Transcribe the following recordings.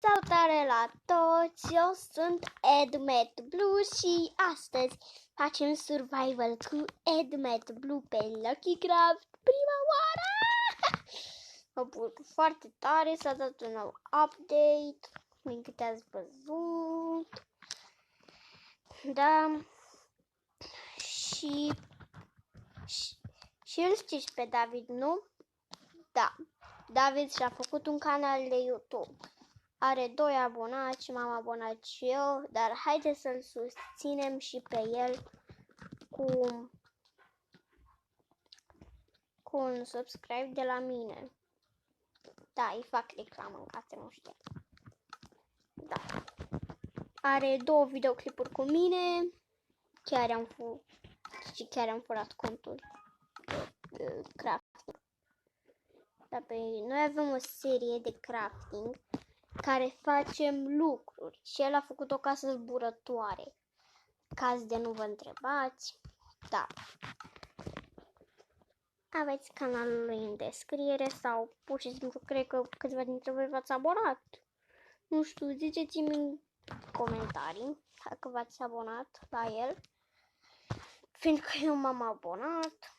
Salutare la toți, eu sunt Edmet Blue și astăzi facem survival cu Edmet Blue pe Lucky Craft prima oară! Mă bucur foarte tare, s-a dat un nou update, din câte ați văzut. Da, și îl știți pe David, nu? Da, David și-a făcut un canal de YouTube. Are 2 abonați, m-am abonat și eu, dar haideți să-l susținem și pe el cu un subscribe de la mine. Da, îi fac reclamă în case, nu știu. Da. Are 2 videoclipuri cu mine. Chiar am furat contul de crafting. Dar noi avem o serie de crafting care facem lucruri și el a făcut o casă zburătoare. Caz de nu vă întrebați, da. Aveți canalul lui în descriere sau pur și simplu cred că câțiva dintre voi v-ați abonat. Nu știu, ziceți-mi în comentarii dacă v-ați abonat la el. Fiindcă eu m-am abonat.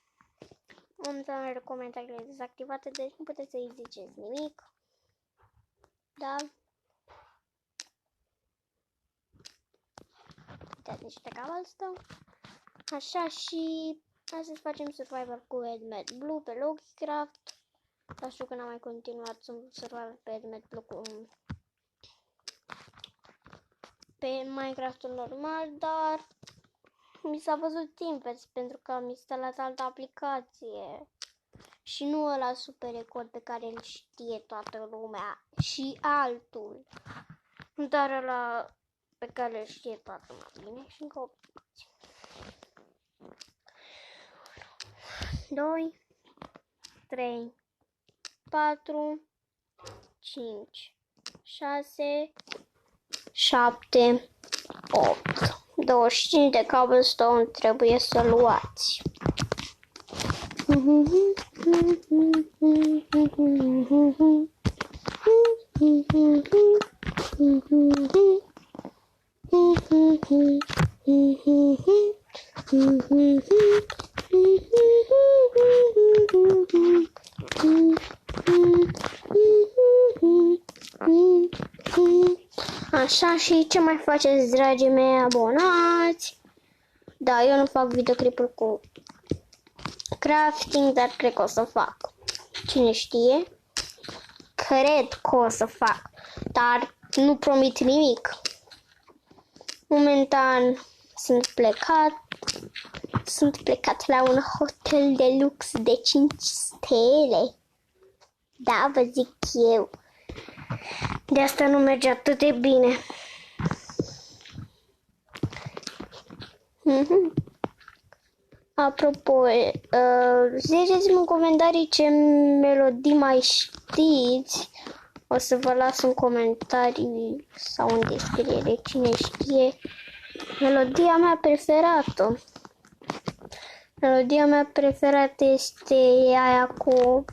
În comentariile dezactivate, deci nu puteți să-i ziceți nimic. Da. Uitați niște cobblestone. Așa, și astăzi facem survival cu Edmet Blue pe Lucky Craft. Dar știu că n-am mai continuat survival pe Edmet Blue pe Minecraft-ul normal, dar mi s-a văzut invers pentru că am instalat altă aplicație. Și nu ăla super record pe care îl știe toată lumea, și altul. Dar ăla pe care îl știe toată lumea bine și încă o aplicație. 2, 3, 4, 5, 6, 7, 8. 25 de cobblestone trebuie să luați. Așa, și ce mai faceți, dragii mei abonați? Da, eu nu fac videoclipuri cu crafting, dar cred că o să fac. Cine știe? Cred că o să fac, dar nu promit nimic. Momentan sunt plecat la un hotel de lux de 5 stele. Da, vă zic eu. De asta nu merge atât de bine. Apropo, ziceți-mi în comentarii ce melodii mai știți. O să vă las în comentarii sau în descriere, cine știe. Melodia mea preferată. Melodia mea preferată este aia cu...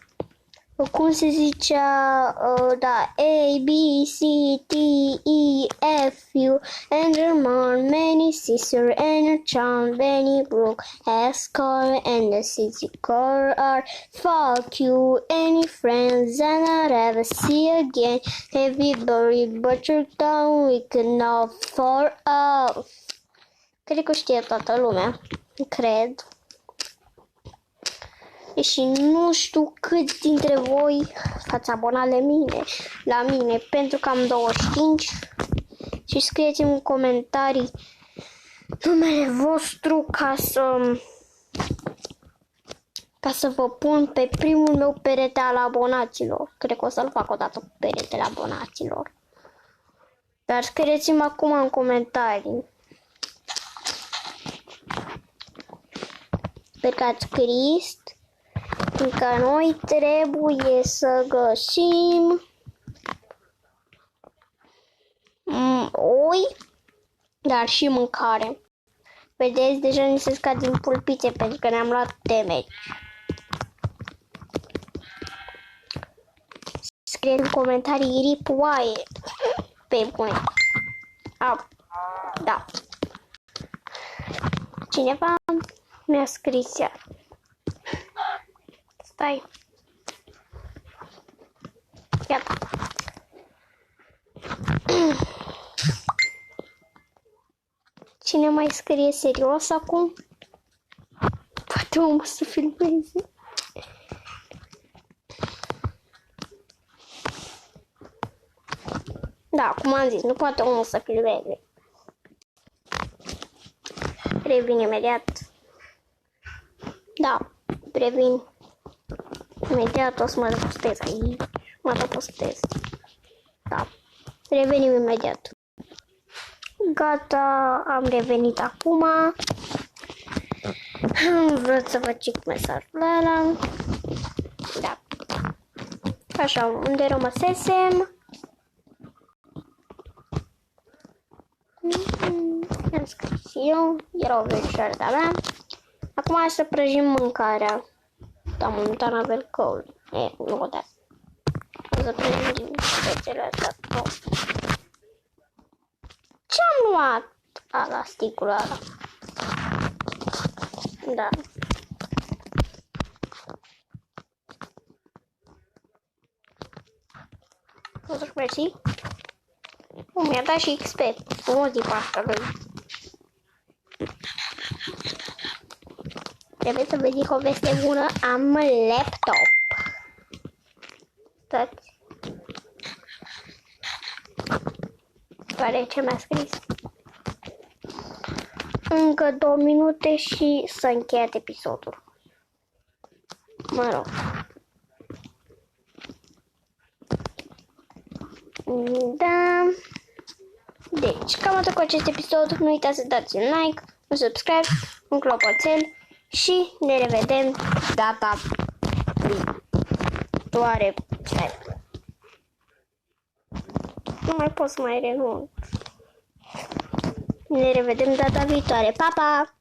Cum se zicea, da, A, B, C, D, E, F, U, Enderman, Many Sister, and Charm, Benny Brook, Escar, and the City Core are fuck you, any friends, and I'll never see again, everybody but your down, we can all fall off. Cred că știe toată lumea, cred. Și nu știu câți dintre voi v-ați abonat la mine, pentru că am 25. Și scrieți-mi în comentarii numele vostru ca să vă pun pe primul meu perete al abonaților. Cred că o să-l fac odată cu peretele abonaților. Dar scrieți-mi acum în comentarii. Sper că ați scris. Că noi trebuie să găsim oi, dar și mâncare. Vedeți, deja ni se scad din pulpițe pentru că ne-am luat damage. scrie în comentarii RIP oaie. Pe bune. Da. Cineva mi-a scris iar. Stai. Iată. Cine mai scrie serios acum? Poate omul să filmeze. Da, cum am zis, nu poate omul să filmeze. Revin imediat. Da, revin imediat, o să mă postez aici. Mă postez. Da, revenim imediat. Gata, am revenit acum. Vreau să vă cit mesajul ăla. Da. Așa, unde rămăsesem? Am scris eu, era o verișoară de-a mea. Acum hai să prăjim mâncarea. Da, momentan avem căul. Nu da. O să prăjim din pețele astea. Ce-am luat? La sticul ăla. Da. O să-și mersi. Mi-a dat și XP. Frumos din partea lui. Trebuie să vă zic o veste bună. Am laptop. Stați. Pare ce mi-a scris. Încă 2 minute și s-a încheiat episodul. Mă rog. Da. Deci, cam atât cu acest episod. Nu uitați să dați un like, un subscribe, un clopoțel și ne revedem data viitoare. Nu mai pot să mai renunț. Ne revedem data viitoare. Pa, pa!